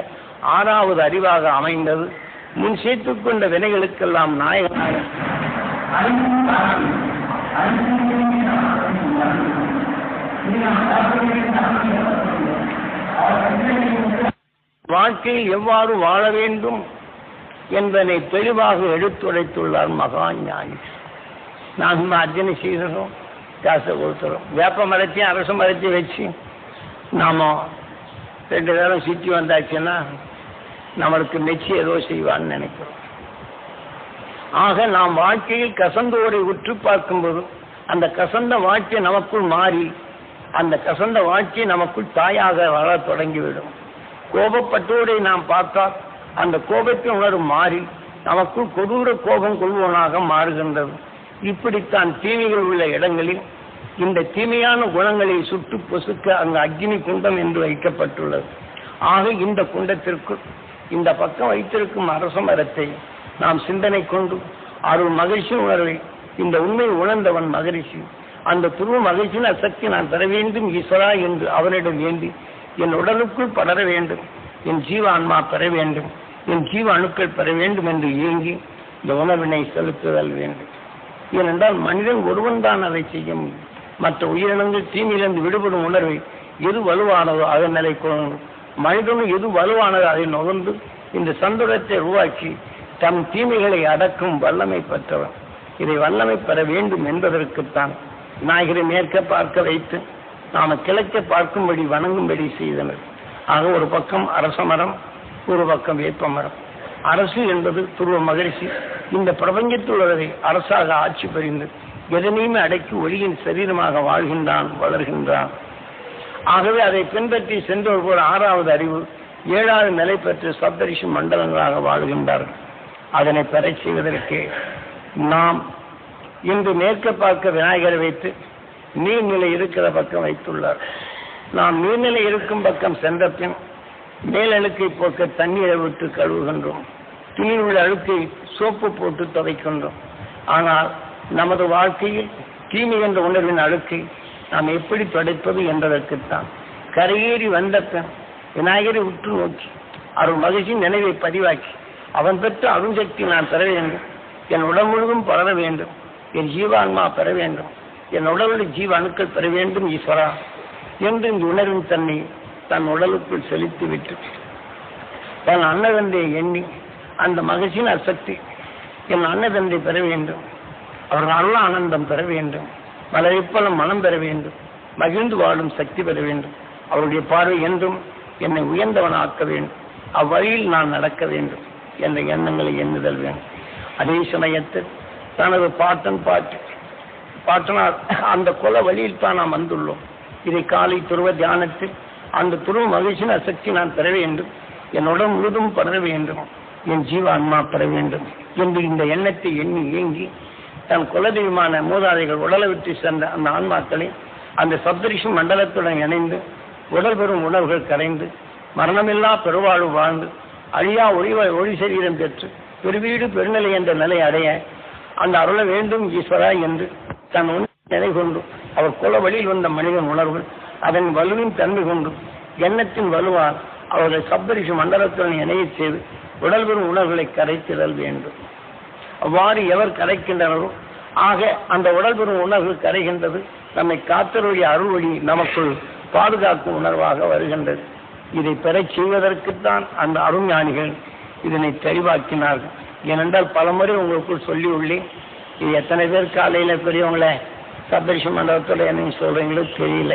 6வது அறிவாக அமைந்தது. முன் சேர்த்துக்கொண்ட வினைகளுக்கெல்லாம் நாயகனாக வாழ்க்கையில் எவ்வாறு வாழ வேண்டும் என்பதை தெளிவாக எடுத்துரைத்துள்ளார் மகா ஞானி. நாம் அர்ச்சனை செய்கிறோம், காசை கொடுத்துறோம், வேப்ப மரத்தையும் அரச மரத்தையும் வச்சு நாம 2 நேரம் சுற்றி வந்தாச்சுன்னா நம்மளுக்கு மெச்சி ஏதோ செய்வான்னு நினைக்கிறோம். ஆக நாம் வாழ்க்கையில் கசந்தோரை உற்று பார்க்கும்போது அந்த கசந்த வாழ்க்கை நமக்குள் மாறி அந்த கசந்த வாழ்க்கை நமக்குள் தாயாக வளர தொடங்கிவிடும். கோபப்பட்டோரை நாம் பார்த்தால் அந்த கோபத்தின் உணர்வு மாறி நமக்குள் கொடூர கோபம் கொள்வோனாக மாறுகின்றது. இப்படித்தான் தீமைகள் உள்ள இடங்களில் இந்த தீமையான குணங்களை சுட்டு பொசுக்க அங்கு அக்னி குண்டம் என்று வைக்கப்பட்டுள்ளது. ஆக இந்த குண்டத்திற்கு இந்த பக்கம் வைத்திருக்கும் அரச மரத்தை நாம் சிந்தனை கொண்டு அருள் மகிழ்ச்சி உணர்வை இந்த உண்மை உணர்ந்தவன் மகிழ்ச்சி அந்த துருவ மகிழ்ச்சியின் அசக்தி நான் பெற வேண்டும் ஈஸ்வரா என்று அவனிடம் வேண்டி என் உடலுக்குள் படர வேண்டும், என் ஜீவ ஆன்மா பெற வேண்டும், என் ஜீவ அணுக்கள் பெற வேண்டும் என்று ஏங்கி இந்த உணர்வினை செலுத்துதல் வேண்டும். ஏனென்றால் மனிதன் ஒருவன் தான் அதை செய்ய முடியும். மற்ற உயிரினங்கள் தீமையிலிருந்து விடுபடும் உணர்வை எது வலுவானதோ அதன் நிலை கொள்ளும். மனிதனும் எது வலுவானதோ அதை நுகர்ந்து இந்த சந்தோஷத்தை உருவாக்கி தம் தீமைகளை அடக்கும் வல்லமை பெற்றவன். இதை வல்லமை பெற வேண்டும் என்பதற்குத்தான் விநாயகரை மேற்க பார்க்க வைத்து நாம கிழக்கை பார்க்கும்படி வணங்கும்படி செய்தனர். ஆக ஒரு பக்கம் அரச மரம், ஒரு பக்கம் வேப்ப மரம். அரசு என்பது துருவ மகரிஷி இந்த பிரபஞ்சத்தில் உள்ளதை அரசாக ஆட்சி புரிந்து எதனையுமே அடக்கி ஒளியின் சரீரமாக வாழ்கின்றான், வளர்கின்றான். ஆகவே அதை பின்பற்றி சென்றவர் போல 6வது அறிவு 7வது நிலை பெற்று சப்தரிஷி மண்டலங்களாக வாழ்கின்றார்கள். அதனை பெற செய்வதற்கு நாம் இன்று மேற்க பார்க்க விநாயகரை வைத்து நீர்நிலை இருக்கிற பக்கம் வைத்துள்ளார். நாம் நீர்நிலை இருக்கும் பக்கம் சென்ற பின் மேலழுக்கை போக்க தண்ணீரை விட்டு கழுவுகின்றோம். துணியில் உள்ள அழுக்கை சோப்பு போட்டு துவைக்கின்றோம். ஆனால் நமது வாழ்க்கையில் தீமை என்ற உணர்வின் அழுக்கை நாம் எப்படி துடைப்பது என்பதற்குத்தான் கரையேறி வந்த பின் விநாயகரை உற்று நோக்கி அருள் மகிழ்ச்சியின் நினைவை பதிவாக்கி அவன் பெற்ற அருண்சக்தி நான் பெற வேண்டும், என் உடல் முழுவதும் பரவ வேண்டும், என் ஜீவான்மா பெற வேண்டும், என் உடலுடைய ஜீவ அணுக்கள் பெற வேண்டும் ஈஸ்வரா என்று இந்த உணர்வின் தன்னை தன் உடலுக்குள் செலுத்திவிட்டு தன் அன்னதந்தை எண்ணி அந்த மகிழ்ச்சியின் அசக்தி என் அன்னதந்தை பெற வேண்டும், அவர்கள் அருள் ஆனந்தம் பெற வேண்டும், மலரிப்பலம் மனம் பெற வேண்டும், மகிழ்ந்து வாழும் சக்தி பெற வேண்டும், அவருடைய பார்வை என்றும் என்னை உயர்ந்தவனாக்க வேண்டும், அவ்வழியில் நான் நடக்க வேண்டும் என்ற எண்ணங்களை எண்ணுதல் வேண்டும். அதே சமயத்தில் தனது பாட்டனார் அந்த குல வழியில் தான் நாம் வந்துள்ளோம். இதை காலை துருவ தியானத்தில் அந்த துருவ மகிழ்ச்சியின் அசக்தி நான் பெற வேண்டும், என் உடல் முழுதும் பெற வேண்டும், என் ஜீவ ஆன்மா பெற வேண்டும் என்று இந்த எண்ணத்தை எண்ணி ஏங்கி தன் குலதெய்வமான மூதாதைகள் உடலை விட்டு சென்ற அந்த ஆன்மாக்களை அந்த சப்தரிஷி மண்டலத்துடன் இணைந்து உடல் பெறும் உணர்வுகள் கரைந்து மரணமில்லா பெருவாழ்வு வாழ்ந்து அழியா ஒளி சரீரம் பெற்று பெருவீடு பெருநிலை என்ற நிலை அடைய அந்த அருள வேண்டும் ஈஸ்வரா என்று தன் நிலை கொண்டு அவர் குல வழியில் வந்த மனிதன் உணர்வுகள் அதன் வலுவின் தன்மை கொண்டு எண்ணத்தின் வலுவால் அவர்கள் சப்தரிஷி மண்டலத்துடன் இணைய செய்து உடல் பெறும் உணர்வுகளை கரைத்திடல் வேண்டும். அவ்வாறு எவர் கரைக்கின்றனரோ ஆக அந்த உடல் பெறும் உணர்வு கரைகின்றது. நம்மை காத்தருடைய அருள் வழி நமக்குள் பாதுகாக்கும் உணர்வாக வருகின்றது. இதை பெறச் செய்வதற்குத்தான் அந்த அருஞானிகள் இதனை தெளிவாக்கினார்கள். ஏனென்றால் பலமுறை உங்களுக்குள் சொல்லி உள்ளேன். இது எத்தனை பேர் காலையில் பெரியவங்கள சப்தரிஷி மண்டலத்தில் என்ன சொல்றீங்களோ தெரியல,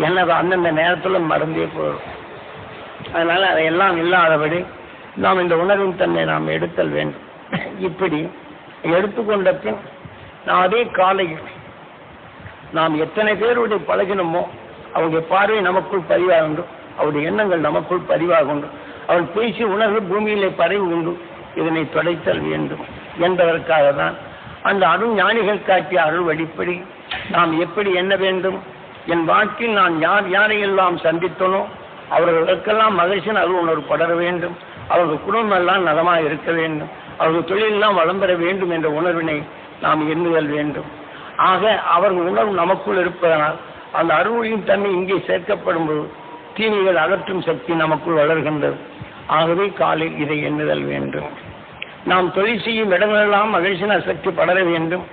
என்னது அந்தந்த நேரத்தில் மறந்தே போயிடும். அதனால அதையெல்லாம் இல்லாதபடி நாம் இந்த உணர்வின் தன்னை நாம் எடுத்தல் வேண்டும். இப்படி எடுத்துக்கொண்ட பின் நான் அதே காலையில் நாம் எத்தனை பேருடைய பழகினமோ அவருடைய பார்வை நமக்குள் பதிவாக அவருடைய எண்ணங்கள் நமக்குள் பதிவாக உண்டு, அவள் பேசி உணர்வு பூமியிலே பரவி உண்டு. இதனை தொடைத்தல் வேண்டும் என்பதற்காக தான் அந்த அருள் ஞானிகள் காட்டிய அருள் வழிப்படி நாம் எப்படி எண்ண வேண்டும். என் வாழ்க்கையில் நான் யாரையெல்லாம் சந்தித்தனோ அவர்களுக்கெல்லாம் மகிழ்ச்சியின் அருள் உணர்வு படர வேண்டும், அவர்கள் குடும்பம் எல்லாம் நலமாக இருக்க வேண்டும், அவர்கள் தொழிலெல்லாம் வளம் பெற வேண்டும் என்ற உணர்வினை நாம் எண்ணுதல் வேண்டும். ஆக அவர்கள் உணர்வு நமக்குள் இருப்பதனால் அந்த அருளின் தன்மை இங்கே சேர்க்கப்படும் போது தீமைகள் அகற்றும் சக்தி நமக்குள் வளர்கின்றது. ஆகவே காலில் இதை எண்ணுதல் வேண்டும். நாம் தொழில் செய்யும் இடங்களெல்லாம் மகிழ்ச்சியின் சக்தி படர வேண்டும்,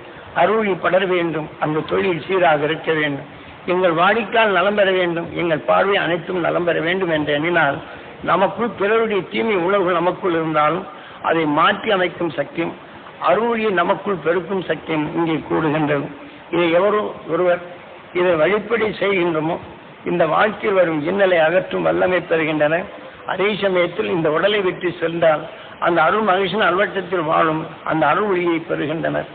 அருளி படர வேண்டும், அந்த தொழில் சீராக இருக்க வேண்டும், எங்கள் வாடிக்கையால் நலம் பெற வேண்டும், எங்கள் பார்வை அனைத்தும் நலம் பெற வேண்டும் என்று எண்ணினால் நமக்குள் பிறருடைய தீமை உணர்வுகள் நமக்குள் இருந்தாலும் அதை மாற்றி அமைக்கும் சக்தியும் அருளியை நமக்குள் பெருக்கும் சக்தியும் இங்கே கூடுகின்றது. இதை எவரோ ஒருவர் இதை வழிப்படி செய்கின்றமோ இந்த வாழ்க்கையில் வரும் இன்னலை அகற்றும் வல்லமை பெறுகின்றன. அதே சமயத்தில் இந்த உடலை விட்டு சென்றால் அந்த அருள் மகிழ்ச்சியின் அல்வட்டத்தில் வாழும் அந்த அருள் ஒளியை பெறுகின்றனர்.